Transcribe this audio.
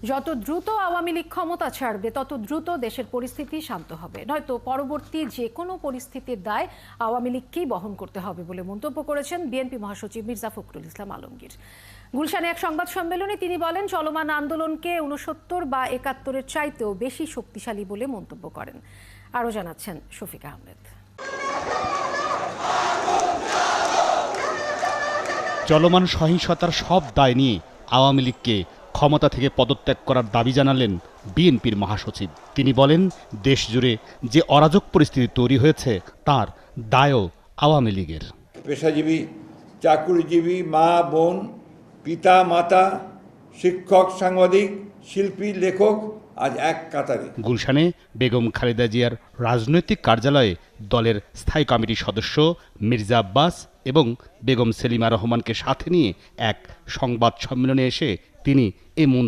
যত দ্রুত আওয়ামী লীগ ক্ষমতা ছাড়বে তত দ্রুত দেশের পরিস্থিতি শান্ত হবে, নয়তো পরবর্তী যে কোনো পরিস্থিতির দায় আওয়ামী লীগকেই বহন করতে হবে বলে মন্তব্য করেছেন বিএনপি মহাসচিব মির্জা ফখরুল ইসলাম আলমগীর। গুলশানে এক সংবাদ সম্মেলনে তিনি বলেন, চলমান আন্দোলনকে ৬৯ বা ৭১-এর চাইতেও বেশি শক্তিশালী বলে মন্তব্য করেন। আরও জানাচ্ছেন শফিক আহমেদ। চলমান সহিংসতার সব দায় নিয়ে আওয়ামী লীগকে ক্ষমতা থেকে পদত্যাগ করার দাবি জানালেন বিএনপির মহাসচিব। তিনি বলেন, দেশ জুড়ে যে অরাজক পরিস্থিতি তৈরি হয়েছে তার দায়ও আওয়ামী লীগের। পেশাজীবী, চাকুরিজীবী, মা বোন, পিতা মাতা, শিক্ষক, সাংবাদিক, শিল্পী, লেখক আজ এক কাতারে। গুলশানে বেগম খালেদা জিয়ার রাজনৈতিক কার্যালয়ে দলের স্থায়ী কমিটির সদস্য মির্জা আব্বাস এবং বেগম সেলিমা রহমানকে সাথে নিয়ে এক সংবাদ সম্মেলনে এসে তিনি এ মন্তব্য